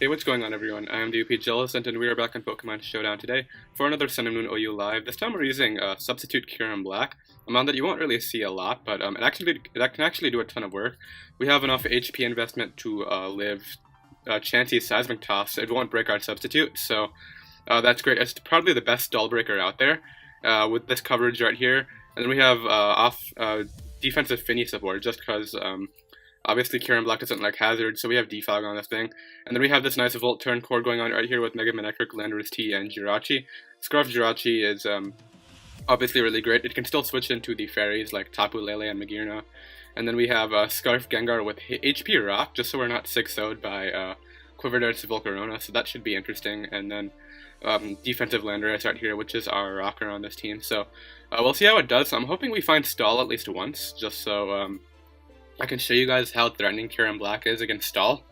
Hey, what's going on, everyone? I am the OPJellicent, and we are back on Pokemon Showdown today for another Sun and Moon OU Live. This time we're using Substitute Kyurem Black, a mon that you won't really see a lot, but it can actually do a ton of work. We have enough HP investment to live Chansey's Seismic Toss. It won't break our Substitute, so that's great. It's probably the best stall breaker out there with this coverage right here. And then we have defensive Finny support, just because obviously, Kyurem Black doesn't like Hazard, so we have Defog on this thing. And then we have this nice Volt turn core going on right here with Mega Manectric, Landorus T, and Jirachi. Scarf Jirachi is obviously really great. It can still switch into the fairies like Tapu Lele and Magearna. And then we have Scarf Gengar with HP Rock, just so we're not 6-0'd by Quiver Darts Volcarona, so that should be interesting. And then defensive Landorus right here, which is our rocker on this team. So we'll see how it does. I'm hoping we find Stall at least once, just so I can show you guys how threatening Kyurem Black is against Stall.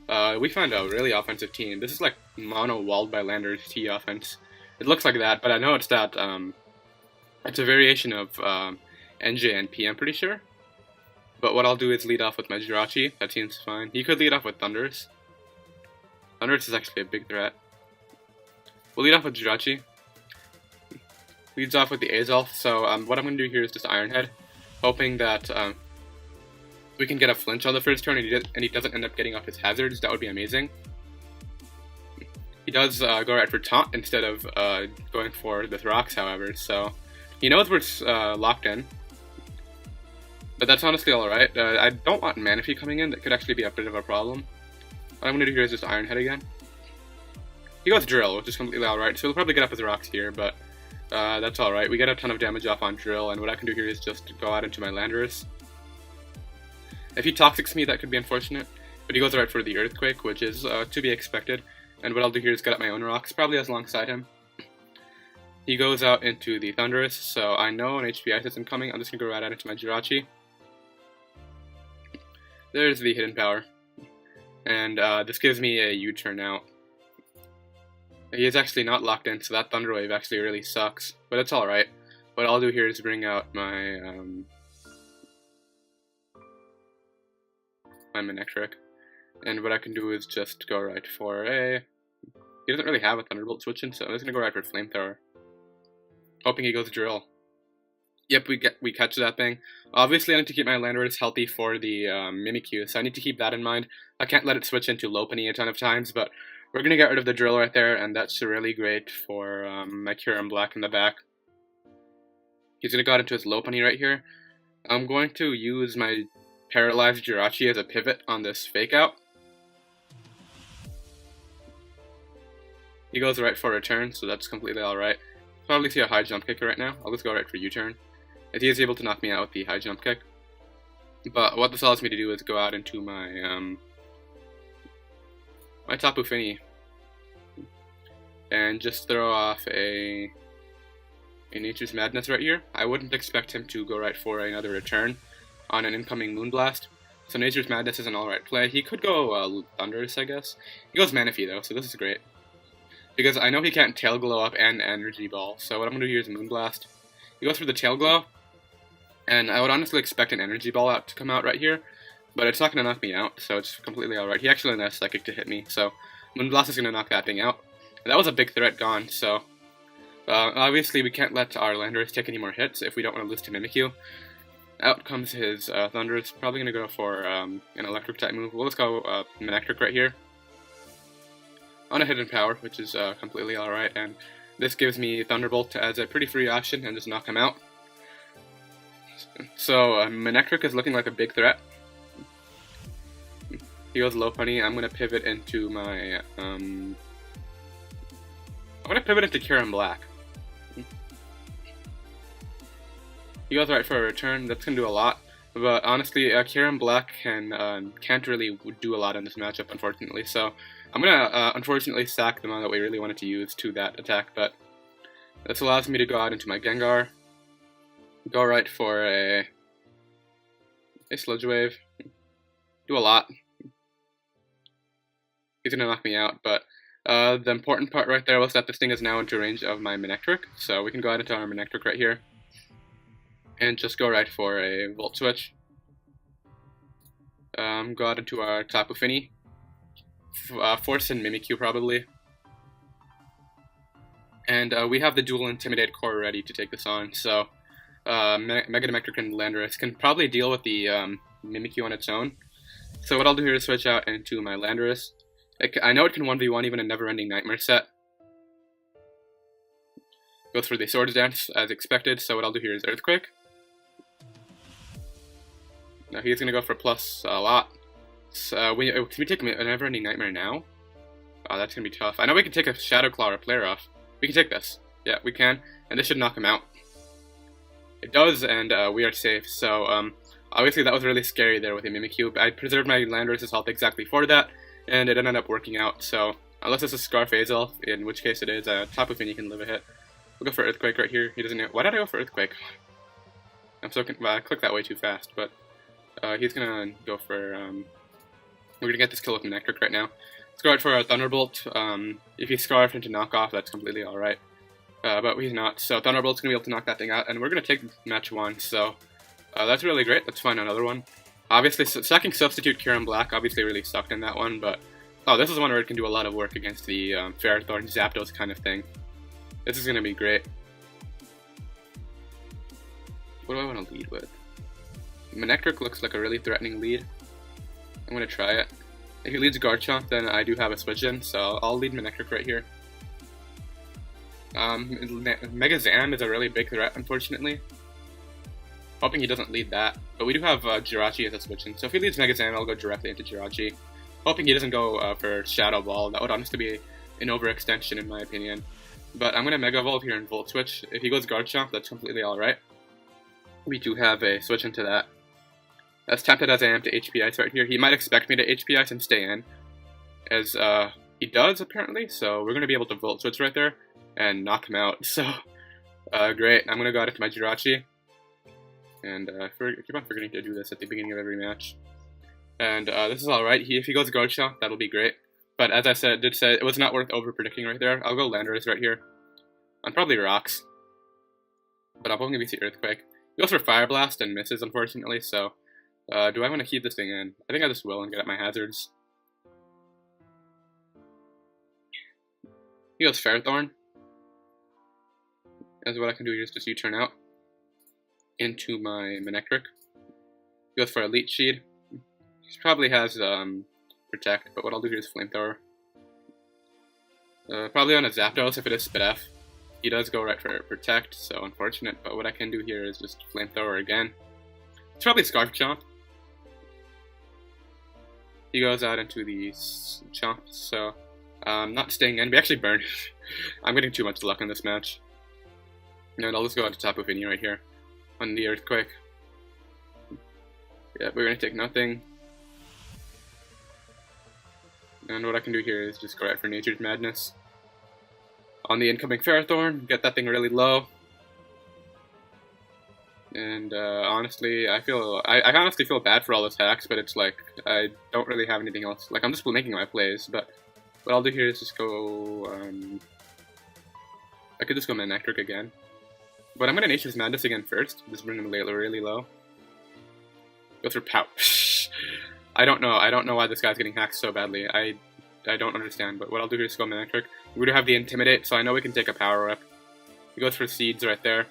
We found a really offensive team. This is like mono walled by Landorus T offense. It looks like that, but I know it's that. It's a variation of NJ and P, I'm pretty sure. But what I'll do is lead off with my Jirachi. That seems fine. You could lead off with Thundurus. Thundurus is actually a big threat. We'll lead off with Jirachi. Leads off with the Azolf. So what I'm going to do here is just Iron Head, hoping that we can get a flinch on the first turn and he doesn't end up getting off his hazards. That would be amazing. He does go right for Taunt instead of going for the Rocks, however, so he knows we're locked in. But that's honestly alright. I don't want Manaphy coming in. That could actually be a bit of a problem. What I'm going to do here is just Iron Head again. He goes Drill, which is completely alright, so he'll probably get off his Rocks here, but that's alright. We get a ton of damage off on Drill, and what I can do here is just go out into my Landorus. If he Toxics me, that could be unfortunate, but he goes right for the Earthquake, which is to be expected. And what I'll do here is get up my own rocks, probably as alongside him. He goes out into the Thundurus, so I know an HP Ice isn't coming. I'm just going to go right out into my Jirachi. There's the hidden power. And this gives me a U-turn out. He is actually not locked in, so that Thunder Wave actually really sucks, but it's alright. What I'll do here is bring out my Manectric, and what I can do is just go right for a... He doesn't really have a Thunderbolt switching, so I'm just gonna go right for Flamethrower, hoping he goes Drill. Yep, we catch that thing. Obviously, I need to keep my Landorus healthy for the Mimikyu, so I need to keep that in mind. I can't let it switch into Lopunny a ton of times, but we're gonna get rid of the Drill right there, and that's really great for my Kyurem Black in the back. He's gonna go out into his Lopunny right here. I'm going to use my Paralyzed Jirachi as a pivot on this fake out. He goes right for a return, so that's completely alright. Probably see a high jump kick right now. I'll just go right for U-turn, as he is able to knock me out with the high jump kick. But what this allows me to do is go out into my my Tapu Fini and just throw off a Nature's Madness right here. I wouldn't expect him to go right for another return on an incoming Moonblast, so Nature's Madness is an alright play. He could go Thundurus, I guess. He goes Manaphy though, so this is great. Because I know he can't Tail Glow up and Energy Ball, so what I'm going to do here is Moonblast. He goes for the Tail Glow, and I would honestly expect an Energy Ball out to come out right here, but it's not going to knock me out, so it's completely alright. He actually has Psychic to hit me, so Moonblast is going to knock that thing out. And that was a big threat gone, so obviously we can't let our Landorus take any more hits if we don't want to lose to Mimikyu. Out comes his Thundurus, probably going to go for an electric type move. We'll just go Manectric right here on a hidden power, which is completely alright, and this gives me Thunderbolt as a pretty free option and just knock him out. So Manectric is looking like a big threat. He goes Lopunny. I'm going to pivot into my I'm going to pivot into Kyurem Black. He goes right for a return. That's going to do a lot. But honestly, Kyurem Black can't really do a lot in this matchup, unfortunately. So I'm going to unfortunately sack the amount that we really wanted to use to that attack. But this allows me to go out into my Gengar. Go right for a Sludge Wave. Do a lot. He's going to knock me out. But the important part right there was that this thing is now into range of my Manectric. So we can go out into our Manectric right here and just go right for a Volt Switch. Go out into our Tapu Fini. Force and Mimikyu probably. And we have the dual Intimidate core ready to take this on, so Mega Dimetrik and Landorus can probably deal with the Mimikyu on its own. So what I'll do here is switch out into my Landorus. I know it can 1v1 even a Never-Ending Nightmare set. Go through the Swords Dance as expected, so what I'll do here is Earthquake. Now he's going to go for plus a lot. So can we take a Never-Ending Nightmare now? Oh, that's going to be tough. I know we can take a Shadow Claw or Flare off. We can take this. Yeah, we can. And this should knock him out. It does, and we are safe. So, obviously that was really scary there with the Mimikyu. I preserved my Landorus' health exactly for that, and it ended up working out. So, unless it's a Scarf Azel, in which case it is, Tapu Fini can live a hit. We'll go for Earthquake right here. He doesn't know. Why did I go for Earthquake? I clicked that way too fast, but he's gonna go for, we're gonna get this kill with Manectric right now. Let's go out for a Thunderbolt. If he's Scarfed into knockoff, that's completely alright. But he's not, so Thunderbolt's gonna be able to knock that thing out, and we're gonna take match 1, so that's really great. Let's find another one. Obviously, stacking Substitute Kyurem Black obviously really sucked in that one, but this is one where it can do a lot of work against the Ferrothorn, Zapdos kind of thing. This is gonna be great. What do I want to lead with? Manectric looks like a really threatening lead. I'm gonna try it. If he leads Garchomp, then I do have a switch in, so I'll lead Manectric right here. Mega Zam is a really big threat, unfortunately. Hoping he doesn't lead that. But we do have Jirachi as a switch in, so if he leads Mega Zam, I'll go directly into Jirachi. Hoping he doesn't go for Shadow Ball. That would honestly be an overextension in my opinion. But I'm going to Mega Evolve here and Volt Switch. If he goes Garchomp, that's completely alright. We do have a switch into that. As tempted as I am to HP Ice right here, he might expect me to HP Ice and stay in. As he does, apparently, so we're going to be able to Volt Switch right there and knock him out. So, great. I'm going to go out into my Jirachi. And I keep on forgetting to do this at the beginning of every match. And this is alright. If he goes Garchomp, that'll be great. But as I did say, it was not worth over-predicting right there. I'll go Landorus right here. On probably Rocks. But I'm hoping we see Earthquake. He goes for Fire Blast and misses, unfortunately, so do I want to keep this thing in? I think I just will and get at my hazards. He goes Ferrothorn. That's what I can do here is just U-turn out into my Manectric. He goes for a Leech Seed. He probably has Protect, but what I'll do here is Flamethrower. Probably on a Zapdos if it is Spit F. He does go right for Protect, so unfortunate, but what I can do here is just Flamethrower again. It's probably Scarf Chomp. He goes out into the Chomp, so not staying in. We actually burn. I'm getting too much luck in this match. And I'll just go out to Tapu Fini right here on the Earthquake. Yeah, we're going to take nothing. And what I can do here is just go right for Nature's Madness. On the incoming Ferrothorn, get that thing really low. And honestly, I honestly feel bad for all those hacks, but it's like, I don't really have anything else. Like, I'm just making my plays, but what I'll do here is just go, I could just go Manectric again. But I'm going to Nature's Madness again first, just bring him really low. Go through Pout. I don't know why this guy's getting hacked so badly. I don't understand, but what I'll do here is go Manectric. We do have the Intimidate, so I know we can take a Power Up. He goes for Seeds right there.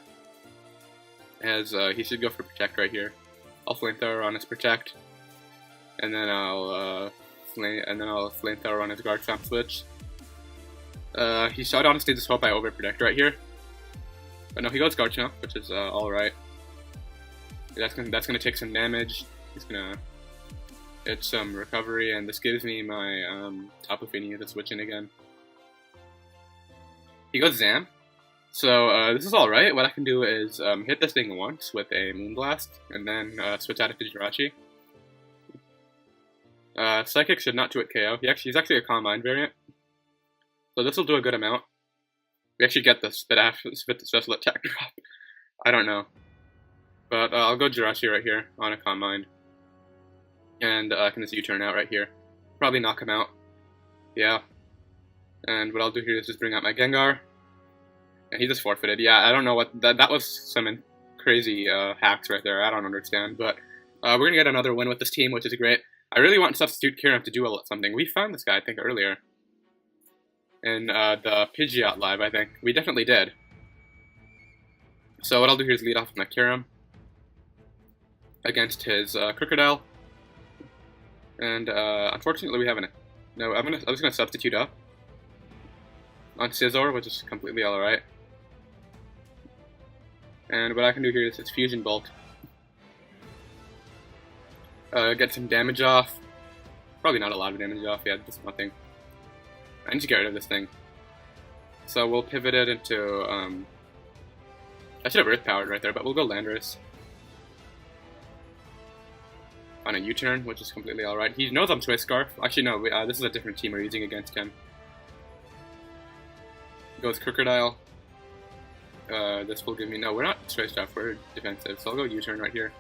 As he should go for Protect right here. I'll Flamethrower on his Protect. And then I'll Flamethrower on his Garchomp switch. He should honestly just hope I overprotect right here. But no, he goes Garchomp, which is alright. That's gonna take some damage. He's gonna get some recovery, and this gives me my Tapu Fini to switch in again. He goes Zam. So this is alright. What I can do is hit this thing once with a Moonblast, and then switch out to Jirachi. Psychic should not 2-hit KO. He's actually a Combine variant. So this will do a good amount. We actually get the special attack drop. I don't know. But I'll go Jirachi right here on a Combine. And I can just U-turn out right here. Probably knock him out. Yeah. And what I'll do here is just bring out my Gengar. And he just forfeited. Yeah, I don't know what... That was some crazy hacks right there. I don't understand. But we're going to get another win with this team, which is great. I really want Substitute Kyurem to do something. We found this guy, I think, earlier. In the Pidgeot live, I think. We definitely did. So what I'll do here is lead off with my Kyurem against his Crocodile. And unfortunately we haven't. No, I'm just gonna substitute up on Scizor, which is completely alright. And what I can do here is this Fusion Bolt. Get some damage off. Probably not a lot of damage off, yeah, just nothing. I need to get rid of this thing. So we'll pivot it into, I should have Earth Powered right there, but we'll go Landorus. On a U-turn, which is completely alright. He knows I'm Choice Scarf. Actually, no, this is a different team we're using against him. Goes Crocodile. This will give me, no, we're not Choice Scarf, we're defensive, so I'll go U-turn right here.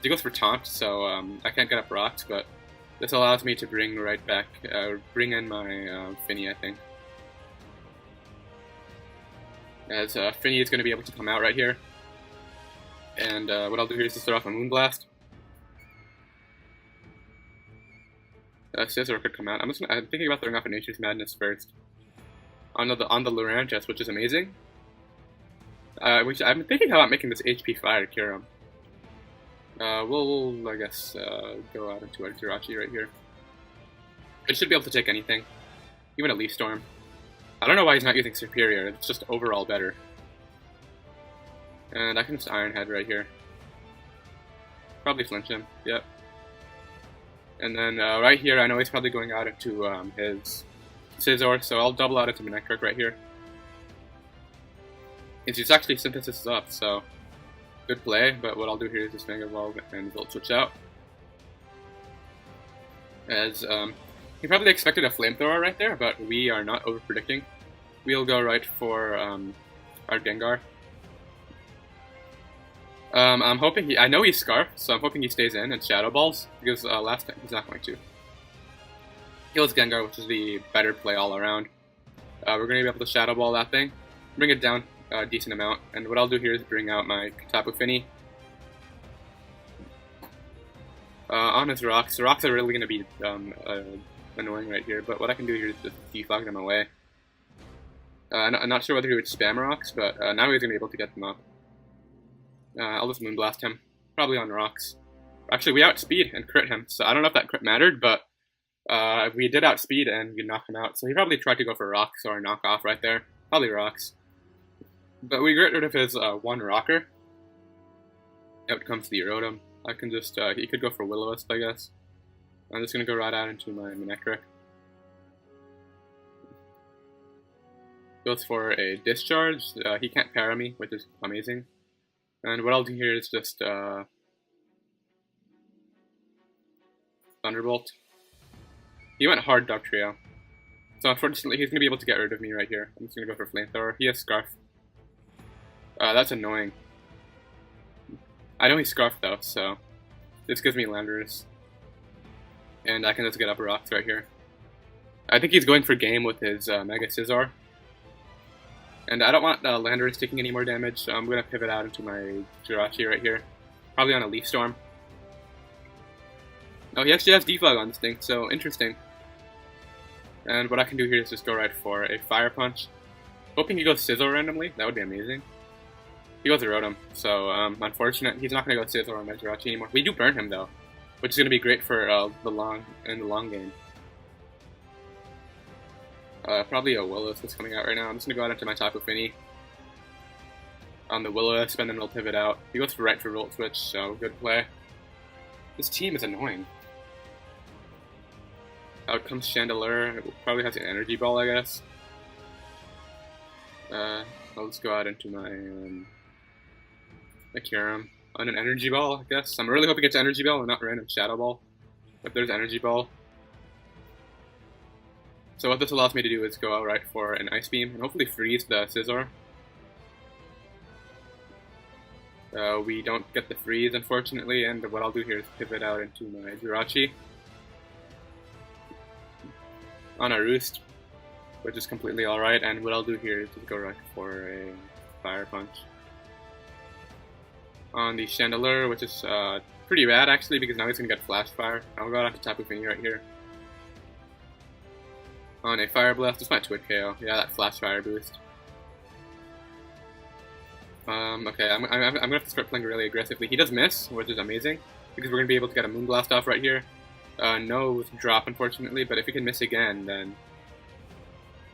He goes for Taunt, so I can't get up rocks, but this allows me to bring right back, bring in my Finny, I think. As Finny is going to be able to come out right here. And what I'll do here is just throw off a Moonblast. Scizor could come out. I'm thinking about throwing off a Nature's Madness first. On the Lurantis, which is amazing. I'm thinking about making this HP Fire Kyurem. We'll I guess, go out into our Jirachi right here. It should be able to take anything. Even a Leaf Storm. I don't know why he's not using Superior, it's just overall better. And I can just Iron Head right here. Probably flinch him, yep. And then right here, I know he's probably going out into his Scizor, so I'll double out into Manectric right here. He's actually Synthesis up, so good play, but what I'll do here is just Mega Evolve and Volt Switch out. As he probably expected a Flamethrower right there, but we are not over-predicting. We'll go right for our Gengar. I'm hoping I know he's Scarf, so I'm hoping he stays in and Shadow Balls, because last time he's not going to. Heals Gengar, which is the better play all around. We're going to be able to Shadow Ball that thing, bring it down a decent amount, and what I'll do here is bring out my Tapu Fini. On his rocks. The rocks are really going to be annoying right here, but what I can do here is just defog them away. I'm not sure whether he would spam rocks, but now he's going to be able to get them up. I'll just Moonblast him, probably on rocks. Actually, we outspeed and crit him, so I don't know if that crit mattered, but we did outspeed and we knocked him out, so he probably tried to go for rocks or a knockoff right there. Probably rocks. But we get rid of his one rocker. Out comes the Rotom. I can just, he could go for Will-O-Wisp, I guess. I'm just going to go right out into my Manectric. Goes for a Discharge. He can't para me, which is amazing. And what I'll do here is just Thunderbolt. He went hard Dugtrio. So unfortunately he's going to be able to get rid of me right here. I'm just going to go for Flamethrower. He has Scarf. That's annoying. I know he's Scarf though, so this gives me Landorus. And I can just get up rocks right here. I think he's going for game with his Mega Scizor. And I don't want Landorus taking any more damage, so I'm going to pivot out into my Jirachi right here. Probably on a Leaf Storm. Oh, he actually has Defog on this thing, so interesting. And what I can do here is just go right for a Fire Punch. Hoping he goes Scizor randomly, that would be amazing. He goes Rotom, so unfortunate. He's not going to go Scizor on my Jirachi anymore. We do burn him though, which is going to be great for the long game. Probably a Will-O-Wisp that's coming out right now. I'm just going to go out into my Tapu Fini on the Will-O-Wisp, and then we'll pivot out. He goes right for Volt Switch, so good play. This team is annoying. Out comes Chandelure. It probably has an Energy Ball, I guess. I'll just go out into my Kyurem on an Energy Ball, I guess. I'm really hoping it's Energy Ball and not random Shadow Ball. But there's Energy Ball. So what this allows me to do is go out right for an Ice Beam and hopefully freeze the Scizor. We don't get the freeze, unfortunately, and what I'll do here is pivot out into my Jirachi on a Roost, which is completely alright, and what I'll do here is just go right for a Fire Punch on the Chandelure, which is pretty bad actually, because now he's gonna get flash fire. I'll go out to Tapu Fini right here. On a Fire Blast, this might Twit KO. Yeah, that flash fire boost. Okay, I'm gonna have to start playing really aggressively. He does miss, which is amazing, because we're gonna be able to get a Moonblast off right here. No drop, unfortunately, but if he can miss again, then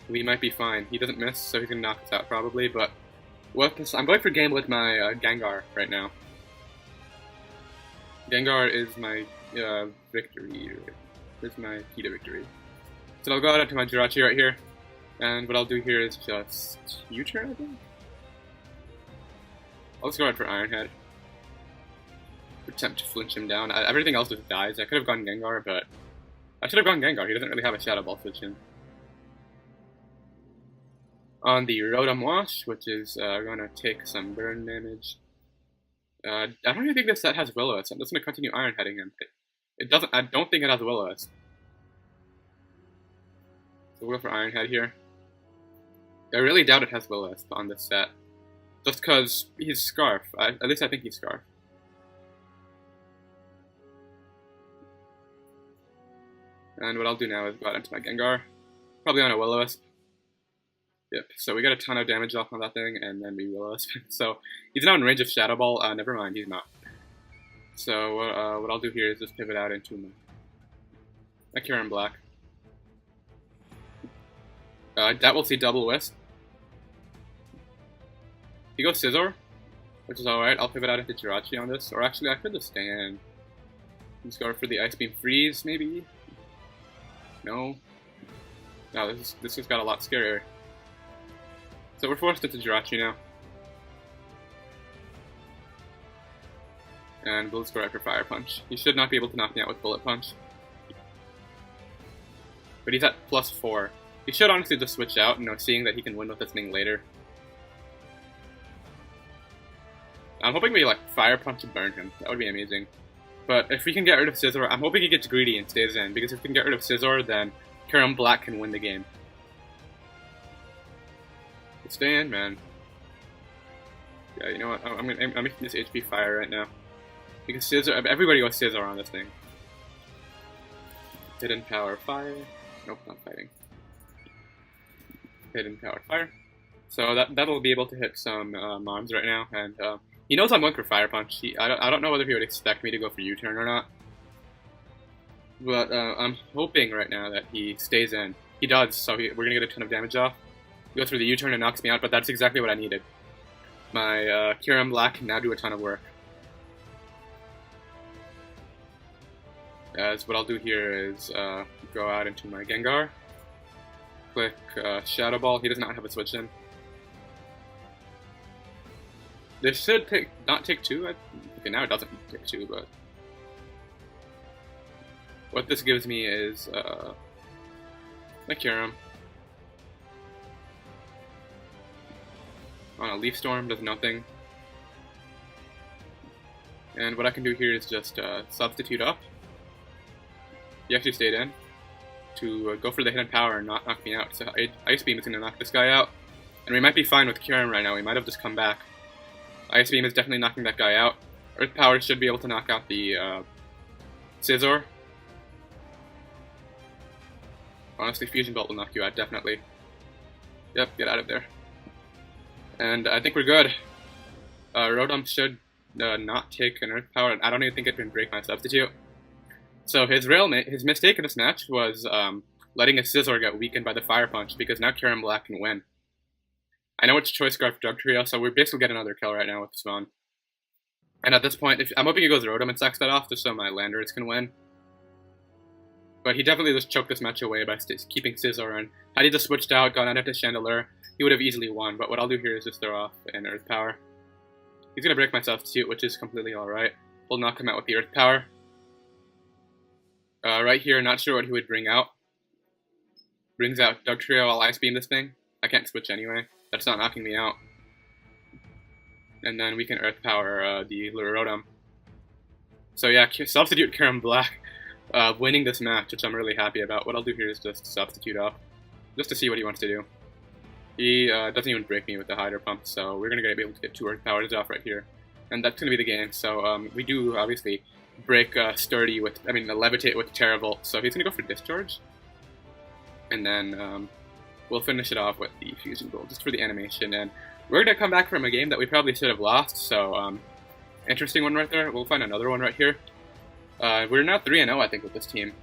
we might be fine. He doesn't miss, so he's gonna knock us out probably, but I'm going for game with my Gengar right now. Gengar is my victory. Is my key to victory. So I'll go out to my Jirachi right here, and what I'll do here is just U-turn, I think? I'll just go out for Iron Head. Attempt to flinch him down. Everything else just dies. I could have gone Gengar, but I should have gone Gengar. He doesn't really have a Shadow Ball switch in. On the Rotom Wash, which is going to take some burn damage. I don't even think this set has Will-O-Wisp. I'm just going to continue Iron Heading him. It doesn't. I don't think it has Will-O-Wisp. So we'll go for Iron Head here. I really doubt it has Will-O-Wisp on this set. Just because he's Scarf. At least I think he's Scarf. And what I'll do now is go out into my Gengar. Probably on a Will-O-Wisp. Yep, so we got a ton of damage off on that thing, and then we Will-O-Wisp. So he's now in range of Shadow Ball. Never mind, he's not. So what I'll do here is just pivot out into my Kyurem Black. That will see double Wisp. He goes Scizor, which is alright. I'll pivot out into Jirachi on this. Or actually, I could just stay in. Let's go for the Ice Beam Freeze, maybe? No. No, this just got a lot scarier. So we're forced into Jirachi now. And we'll just go right for Fire Punch. He should not be able to knock me out with Bullet Punch. But he's at +4. He should honestly just switch out, seeing that he can win with this thing later. I'm hoping we Fire Punch and burn him. That would be amazing. But if we can get rid of Scizor, I'm hoping he gets greedy and stays in. Because if we can get rid of Scizor, then Kyurem Black can win the game. Stay in, man. Yeah, you know what? I'm making this HP fire right now. Because Scizor, everybody goes Scizor on this thing. Hidden Power Fire. Nope, not fighting. Hidden Power Fire. So that'll be able to hit some Mons right now, and he knows I'm going for Fire Punch. I don't know whether he would expect me to go for U-turn or not, but I'm hoping right now that he stays in. He does, so we're gonna get a ton of damage off. He goes for the U-turn and knocks me out, but that's exactly what I needed. My Kyurem Black can now do a ton of work. As what I'll do here is go out into my Gengar. Click Shadow Ball. He does not have a switch in. This should not take 2. Okay, now it doesn't take 2, but what this gives me is my Kyurem. On a Leaf Storm, does nothing. And what I can do here is just substitute up. He actually stayed in to go for the hidden power and not knock me out. So Ice Beam is going to knock this guy out. And we might be fine with Kyurem right now. We might have just come back. Ice Beam is definitely knocking that guy out. Earth Power should be able to knock out the Scizor. Honestly, Fusion Bolt will knock you out, definitely. Yep, get out of there. And I think we're good. Rotom should not take an Earth Power. I don't even think it can break my substitute. So his mistake in this match was letting his Scizor get weakened by the Fire Punch, because now Kyurem Black can win. I know it's Choice Scarf Drug Trio, so we're basically getting another kill right now with Swan. And at this point, I'm hoping he goes Rotom and sacks that off, just so my Landorus can win. But he definitely just choked this match away by keeping Scizor in. Had he just switched out, gone out into Chandelure, he would have easily won. But what I'll do here is just throw off an Earth Power. He's going to break my substitute, which is completely alright. We'll knock him out with the Earth Power. Right here, not sure what he would bring out. Brings out Drug Trio, I'll Ice Beam this thing. I can't switch anyway. That's not knocking me out. And then we can Earth Power the Rotom. So yeah, substitute Kyurem Black, winning this match, which I'm really happy about. What I'll do here is just substitute up, just to see what he wants to do. He doesn't even break me with the Hydro Pump, so we're going to be able to get 2 Earth Powers off right here. And that's going to be the game. So we do, obviously, break Sturdy with, Levitate with Terravolt. So he's going to go for Discharge. And then we'll finish it off with the Fusion Bolt, just for the animation. And we're going to come back from a game that we probably should have lost. So, interesting one right there. We'll find another one right here. We're now 3-0, I think, with this team.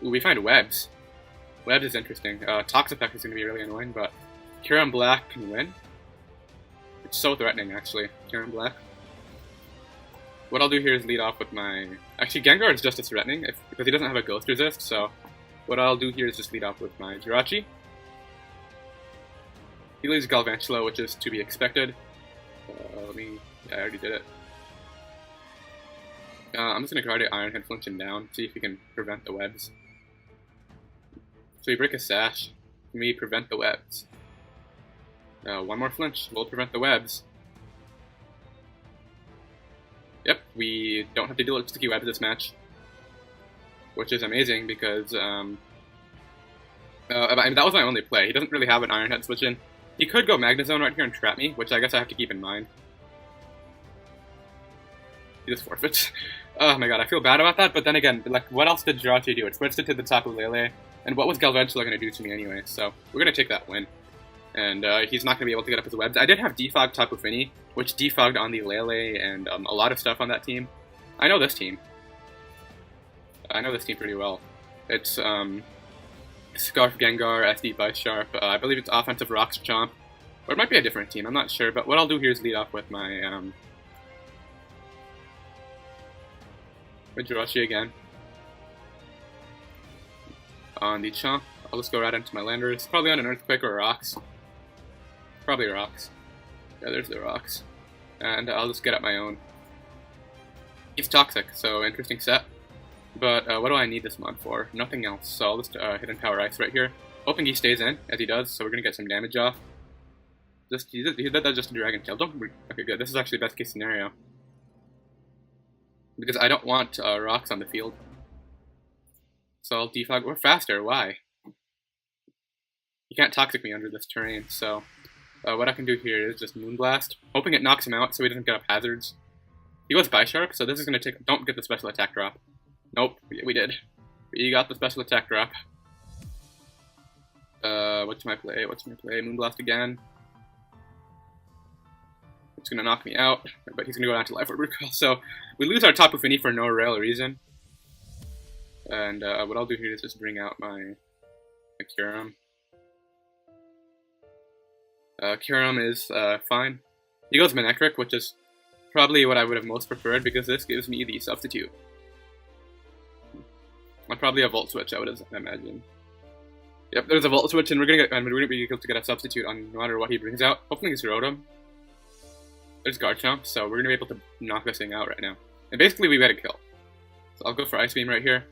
Ooh, we find Webs. Webs is interesting. Toxapex is going to be really annoying, but Kyurem Black can win. It's so threatening, actually. Kyurem Black. What I'll do here is lead off with my... Actually, Gengar is just as threatening, because he doesn't have a Ghost Resist, so... What I'll do here is just lead off with my Jirachi. He leaves Galvantula, which is to be expected. I already did it. I'm just going to Guardian Iron Head, flinch him down, see if he can prevent the webs. So we break a Sash. Can we prevent the webs? One more flinch will prevent the webs. Yep, we don't have to deal with sticky webs this match. Which is amazing because, that was my only play. He doesn't really have an Iron Head switch in. He could go Magnezone right here and trap me, which I guess I have to keep in mind. He just forfeits. Oh my god, I feel bad about that, but then again, like, what else did Jirachi do? It switched it to the Tapu Lele, and what was Galvantula going to do to me anyway? So, we're going to take that win. And he's not going to be able to get up his webs. I did have Defog Tapu Fini, which defogged on the Lele and a lot of stuff on that team. I know this team. I know this team pretty well. It's Scarf Gengar, SD Bisharp, I believe it's offensive Rocks Chomp, or it might be a different team, I'm not sure, but what I'll do here is lead off with my with Jirachi again. On the Chomp, I'll just go right into my Landers, probably on an Earthquake or Rocks. Probably Rocks. Yeah, there's the Rocks. And I'll just get up my own. He's Toxic, so interesting set. But what do I need this mod for? Nothing else, so I'll just hit and Power Ice right here. Hoping he stays in, as he does, so we're going to get some damage off. He did that just to Dragon Tail. Okay, good. This is actually best case scenario. Because I don't want rocks on the field. So I'll defog. We're faster, why? You can't Toxic me under this terrain, so... what I can do here is just Moonblast. Hoping it knocks him out so he doesn't get up hazards. He goes Bisharp, so this is going to take... Don't get the special attack drop. Nope, we did. We got the special attack drop. What's my play? Moonblast again. It's gonna knock me out, but he's gonna go down to Life Orb Recall. So we lose our Tapu Fini for no real reason. And what I'll do here is just bring out my Kyurem. Kyurem is fine. He goes Manectric, which is probably what I would have most preferred because this gives me the substitute. Probably a Volt Switch, I would imagine. Yep, there's a Volt Switch, and we're gonna be able to get a substitute on no matter what he brings out. Hopefully he's Rotom. There's Garchomp, so we're gonna be able to knock this thing out right now. And basically we get a kill. So I'll go for Ice Beam right here.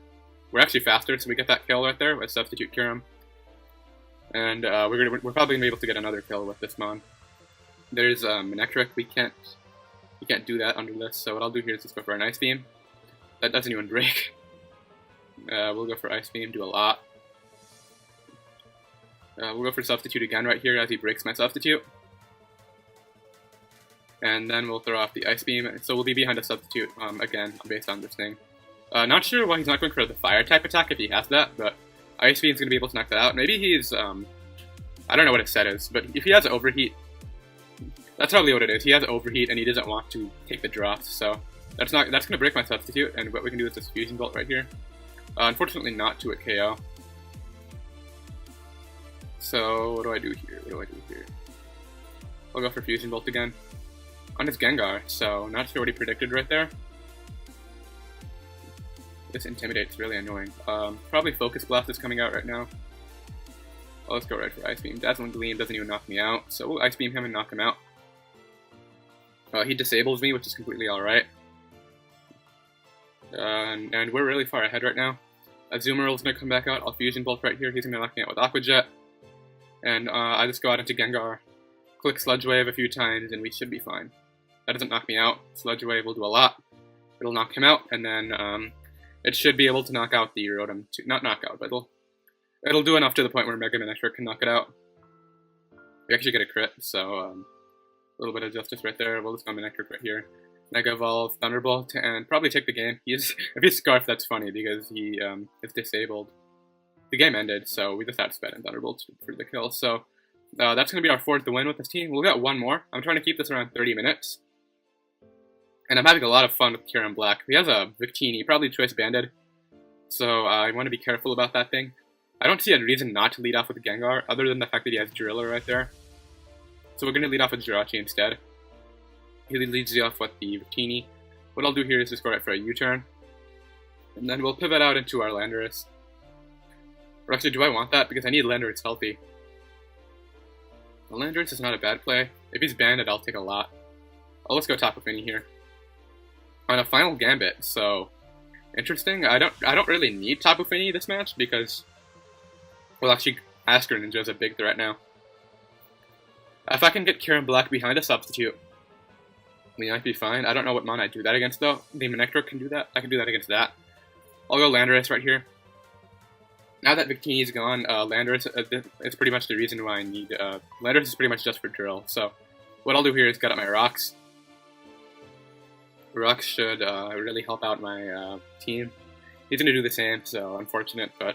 We're actually faster, so we get that kill right there with substitute Kyurem. And we're probably gonna be able to get another kill with this mon. There's Manectric. We can't do that under this. So what I'll do here is just go for an Ice Beam. That doesn't even break. We'll go for Ice Beam, do a lot. We'll go for Substitute again right here as he breaks my Substitute. And then we'll throw off the Ice Beam, so we'll be behind a Substitute again, based on this thing. Not sure why he's not going for the Fire type attack if he has that, but Ice Beam's going to be able to knock that out. Maybe he's, I don't know what his set is, but if he has Overheat, that's probably what it is. He has Overheat and he doesn't want to take the drops, so that's going to break my Substitute, and what we can do is this Fusion Bolt right here. Unfortunately not to a KO. So, what do I do here? I'll go for Fusion Bolt again. On his Gengar, so not sure what he predicted right there. This Intimidate's really annoying. Probably Focus Blast is coming out right now. Well, let's go right for Ice Beam. Dazzling Gleam doesn't even knock me out, so we'll Ice Beam him and knock him out. He disables me, which is completely alright. And we're really far ahead right now. Azumarill's gonna come back out. I'll Fusion Bolt right here. He's gonna knock me out with Aqua Jet. And I just go out into Gengar, click Sludge Wave a few times, and we should be fine. That doesn't knock me out. Sludge Wave will do a lot. It'll knock him out, and then it should be able to knock out the Rotom. Not knock out, but it'll do enough to the point where Mega Manectric can knock it out. We actually get a crit, so a little bit of justice right there. We'll just go Manectric right here. Mega Evolve, Thunderbolt, and probably take the game. If he's Scarf, that's funny because he is disabled. The game ended, so we just had to spend in Thunderbolt for the kill. So that's going to be our 4th win with this team. We'll get one more. I'm trying to keep this around 30 minutes. And I'm having a lot of fun with Kyurem Black. He has a Victini, probably Choice Banded. So I want to be careful about that thing. I don't see a reason not to lead off with Gengar, other than the fact that he has Driller right there. So we're going to lead off with Jirachi instead. He leads you off with the Victini. What I'll do here is just go right for a U-turn. And then we'll pivot out into our Landorus. Or actually, do I want that? Because I need Landorus healthy. The Landorus is not a bad play. If he's banded, I'll take a lot. I'll just go Tapu Fini here. On a final Gambit, so interesting. I don't really need Tapu Fini this match because, well, actually, Asker Ninja is a big threat now. If I can get Kyurem Black behind a substitute, we might be fine. I don't know what mon I'd do that against though. The Manectric can do that. I can do that against that. I'll go Landorus right here. Now that Victini is gone, Landorus is pretty much the reason why I need. Landorus is pretty much just for drill. So what I'll do here is get up my rocks. Rocks should really help out my team. He's going to do the same, so unfortunate, but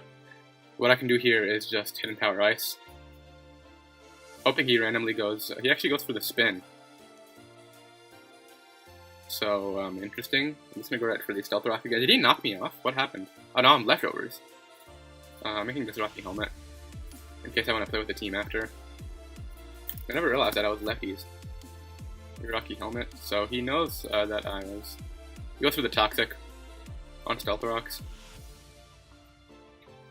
what I can do here is just Hidden Power Ice. Hoping he randomly goes, he actually goes for the spin. So, interesting. I'm just going to go right for the Stealth Rock again. Did he knock me off? What happened? Oh no, I'm leftovers. I'm making this Rocky Helmet, in case I want to play with the team after. I never realized that I was lefties. Rocky Helmet, so he knows that I was. He goes for the Toxic on Stealth Rocks.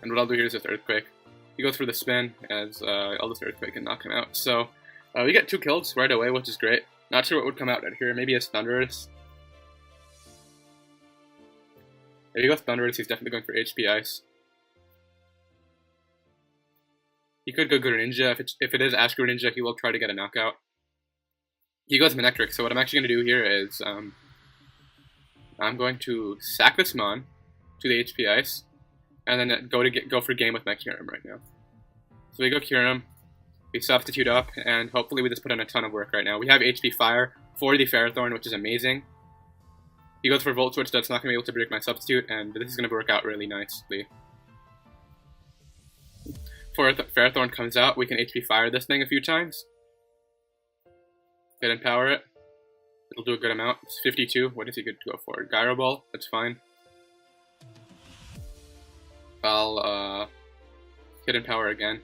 And what I'll do here is just Earthquake. He goes for the spin, as I'll just Earthquake and knock him out. So we get 2 kills right away, which is great. Not sure what would come out right here. Maybe it's Thunderous. If he goes Thunderous, he's definitely going for HP Ice. He could go Greninja. If it is Ash Greninja, he will try to get a knockout. He goes Manectric, so what I'm actually going to do here is I'm going to sack this Mon to the HP Ice, and then go for game with my Kyurem right now. So we go Kyurem, we substitute up, and hopefully we just put in a ton of work right now. We have HP Fire for the Ferrothorn, which is amazing. He goes for Volt Switch, that's not going to be able to break my substitute, and this is going to work out really nicely. Before Ferrothorn comes out, we can HP Fire this thing a few times. Hidden Power it. It'll do a good amount. It's 52. What is he good to go for? Gyro Ball. That's fine. I'll Hidden Power again.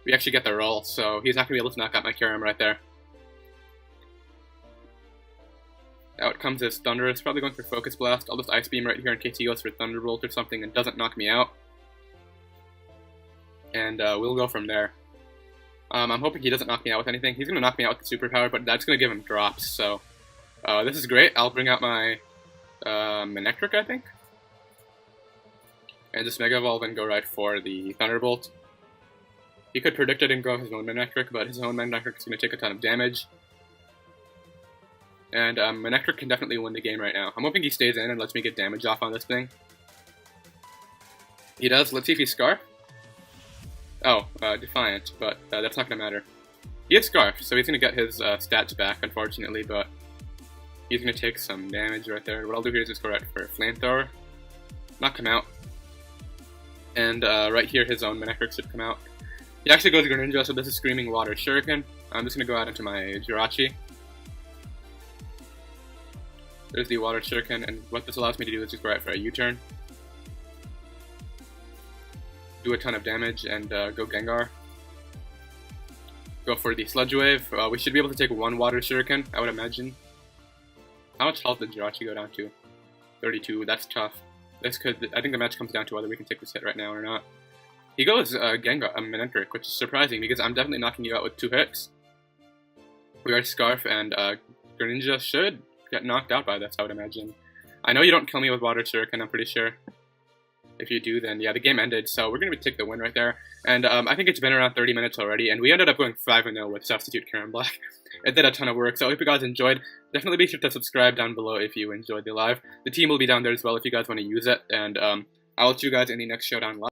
We actually get the roll, so he's not going to be able to knock out my Kyurem right there. Out comes his Thunderous. Probably going for Focus Blast. I'll just Ice Beam right here in case he goes for Thunderbolt or something and doesn't knock me out. And we'll go from there. I'm hoping he doesn't knock me out with anything. He's going to knock me out with the Superpower, but that's going to give him drops, so this is great. I'll bring out my Manectric, I think. And just Mega Evolve and go right for the Thunderbolt. He could predict it and go his own Manectric, but his own Manectric is going to take a ton of damage. And Manectric can definitely win the game right now. I'm hoping he stays in and lets me get damage off on this thing. He does. Let's see if he's Scarf. Oh, Defiant, but that's not going to matter. He is Scarf, so he's going to get his stats back, unfortunately, but he's going to take some damage right there. What I'll do here is just go right for a Flamethrower. Knock him out. And right here, his own Manectric should come out. He actually goes Greninja, so this is Screaming Water Shuriken. I'm just going to go out into my Jirachi. There's the Water Shuriken, and what this allows me to do is just go right for a U-turn. Do a ton of damage, and go Gengar. Go for the Sludge Wave. We should be able to take 1 Water Shuriken, I would imagine. How much health did Jirachi go down to? 32, that's tough. This could, I think the match comes down to whether we can take this hit right now or not. He goes Gengar, Manectric, which is surprising because I'm definitely knocking you out with 2 hits. We are Scarf, and Greninja should get knocked out by this, I would imagine. I know you don't kill me with Water Shuriken, I'm pretty sure. If you do, then yeah, the game ended, so we're going to take the win right there. And I think it's been around 30 minutes already, and we ended up going 5-0 with Substitute Kyurem Black. It did a ton of work, so I hope you guys enjoyed. Definitely be sure to subscribe down below if you enjoyed the live. The team will be down there as well if you guys want to use it, and I'll let you guys in the next Showdown live.